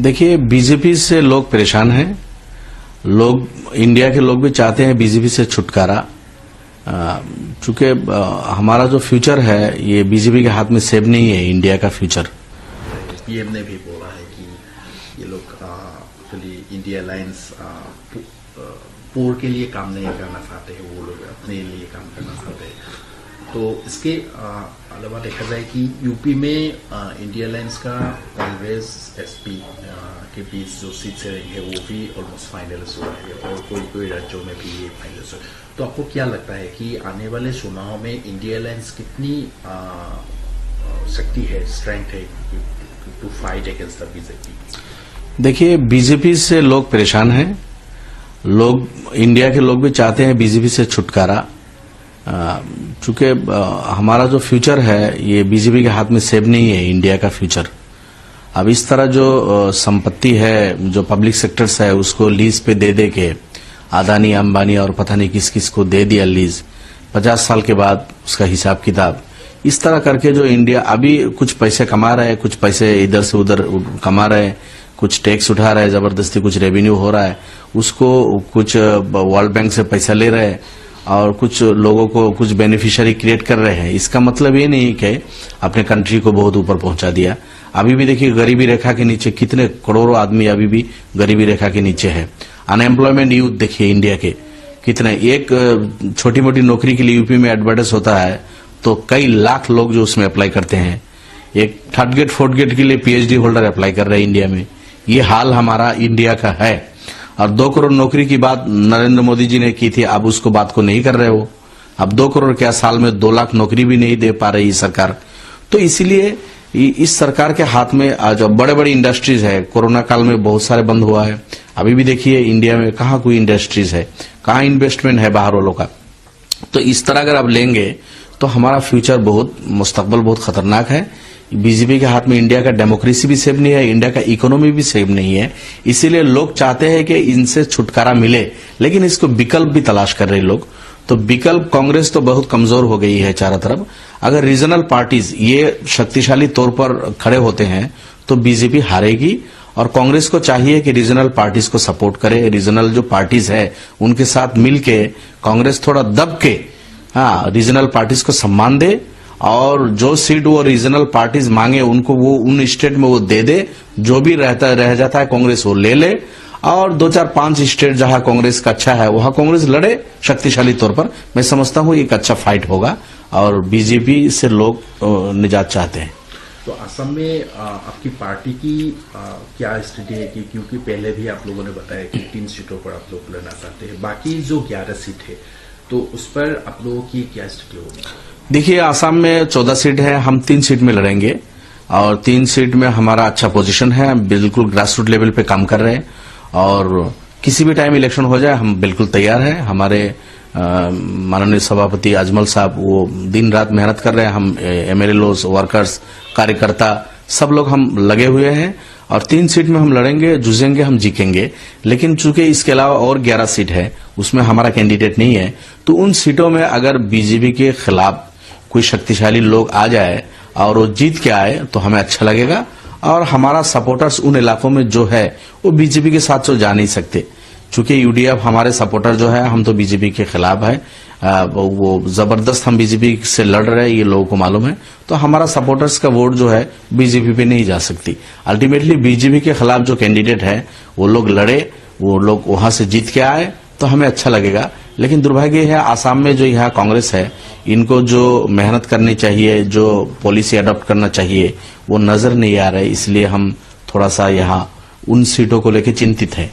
देखिए, बीजेपी से लोग परेशान हैं। लोग, इंडिया के लोग भी चाहते हैं बीजेपी से छुटकारा। चूंकि हमारा जो फ्यूचर है ये बीजेपी के हाथ में सेव नहीं है, इंडिया का फ्यूचर। पीएम ने भी बोला है कि ये लोग एक्चुअली इंडिया अलायंस पोर के लिए काम नहीं करना चाहते हैं, वो लोग अपने लिए काम करना चाहते हैं। तो इसके अलावा देखा जाए कि यूपी में इंडिया अलायंस का कांग्रेस एसपी के बीच जो सीट्स रहेंगे वो भी ऑलमोस्ट फाइनलिस्ट हुआ है और कोई राज्यों में भी ये फाइनलिस्ट हुआ। तो आपको क्या लगता है कि आने वाले चुनाव में इंडिया अलायंस कितनी शक्ति है, स्ट्रेंथ है to fight against the BJP? देखिए, बीजेपी से लोग परेशान हैं। लोग, इंडिया के लोग भी चाहते हैं बीजेपी से छुटकारा। चूंकि हमारा जो फ्यूचर है ये बीजेपी के हाथ में सेव नहीं है, इंडिया का फ्यूचर। अब इस तरह जो संपत्ति है, जो पब्लिक सेक्टर्स है, उसको लीज पे दे के अदानी, अंबानी और पता नहीं किस किस को दे दिया लीज, 50 साल के बाद उसका हिसाब किताब, इस तरह करके जो इंडिया अभी कुछ पैसे कमा रहा है, कुछ पैसे इधर से उधर कमा रहे हैं, कुछ टैक्स उठा रहा है जबरदस्ती, कुछ रेवेन्यू हो रहा है, उसको कुछ वर्ल्ड बैंक से पैसा ले रहे हैं और कुछ लोगों को कुछ बेनिफिशियरी क्रिएट कर रहे हैं। इसका मतलब ये नहीं कि अपने कंट्री को बहुत ऊपर पहुंचा दिया। अभी भी देखिए, गरीबी रेखा के नीचे कितने करोड़ों आदमी अभी भी गरीबी रेखा के नीचे है। अनएम्प्लॉयमेंट यूथ देखिए इंडिया के कितने, एक छोटी मोटी नौकरी के लिए यूपी में एडवर्टाइज होता है तो कई लाख लोग जो उसमें अप्लाई करते हैं। एक थर्ड गेट फोर्थ गेट के लिए पीएचडी होल्डर अप्लाई कर रहे हैं इंडिया में। ये हाल हमारा इंडिया का है। और 2 करोड़ नौकरी की बात नरेंद्र मोदी जी ने की थी, अब उसको बात को नहीं कर रहे हो। अब 2 करोड़ क्या, साल में 2 लाख नौकरी भी नहीं दे पा रही सरकार। तो इसीलिए इस सरकार के हाथ में आज बड़े बड़े इंडस्ट्रीज है, कोरोना काल में बहुत सारे बंद हुआ है। अभी भी देखिए इंडिया में कहाँ कोई इंडस्ट्रीज है, कहाँ इन्वेस्टमेंट है बाहर वालों का। तो इस तरह अगर आप लेंगे तो हमारा फ्यूचर मुस्तकबल बहुत खतरनाक है। बीजेपी के हाथ में इंडिया का डेमोक्रेसी भी सेव नहीं है, इंडिया का इकोनॉमी भी सेव नहीं है। इसीलिए लोग चाहते हैं कि इनसे छुटकारा मिले, लेकिन इसको विकल्प भी तलाश कर रहे लोग। तो विकल्प, कांग्रेस तो बहुत कमजोर हो गई है चारों तरफ। अगर रीजनल पार्टीज ये शक्तिशाली तौर पर खड़े होते हैं तो बीजेपी हारेगी। और कांग्रेस को चाहिए कि रीजनल पार्टीज को सपोर्ट करे, रीजनल जो पार्टीज है उनके साथ मिलके कांग्रेस थोड़ा दब के रीजनल पार्टीज को सम्मान दे और जो सीट वो रीजनल पार्टीज मांगे उनको वो उन स्टेट में वो दे। जो भी रह जाता है कांग्रेस वो ले और 2 4 5 स्टेट जहां कांग्रेस का अच्छा है वहां कांग्रेस लड़े शक्तिशाली तौर पर। मैं समझता हूं एक अच्छा फाइट होगा और बीजेपी से लोग निजात चाहते हैं। तो असम में आपकी पार्टी की क्या स्थिति है कि क्योंकि पहले भी आप लोगों ने बताया कि 3 सीटों पर आप लोग लड़ना चाहते हैं, बाकी जो 11 सीट है तो उस पर आप लोगों की क्या स्थिति होगी? देखिए, आसाम में 14 सीट है, हम 3 सीट में लड़ेंगे और 3 सीट में हमारा अच्छा पोजीशन है। हम बिल्कुल ग्रास रूट लेवल पे काम कर रहे हैं और किसी भी टाइम इलेक्शन हो जाए हम बिल्कुल तैयार हैं। हमारे माननीय सभापति अजमल साहब वो दिन रात मेहनत कर रहे हैं। हम एमएलए, वर्कर्स, कार्यकर्ता सब लोग हम लगे हुए हैं और 3 सीट में हम लड़ेंगे, जूझेंगे, हम जीतेंगे। लेकिन चूंकि इसके अलावा और 11 सीट है उसमें हमारा कैंडिडेट नहीं है, तो उन सीटों में अगर बीजेपी के खिलाफ कोई शक्तिशाली लोग आ जाए और वो जीत के आए तो हमें अच्छा लगेगा। और हमारा सपोर्टर्स उन इलाकों में जो है वो बीजेपी के साथ तो जा नहीं सकते। चूंकि यूडीएफ हमारे सपोर्टर जो है, हम तो बीजेपी के खिलाफ है, वो जबरदस्त हम बीजेपी से लड़ रहे हैं, ये लोगों को मालूम है। तो हमारा सपोर्टर्स का वोट जो है बीजेपी पे नहीं जा सकती। अल्टीमेटली बीजेपी के खिलाफ जो कैंडिडेट है वो लोग लड़े, वो लोग वहां से जीत के आए तो हमें अच्छा लगेगा। लेकिन दुर्भाग्य है आसाम में जो यहाँ कांग्रेस है, इनको जो मेहनत करनी चाहिए, जो पॉलिसी अडॉप्ट करना चाहिए वो नजर नहीं आ रहा है। इसलिए हम थोड़ा सा यहाँ उन सीटों को लेकर चिंतित हैं।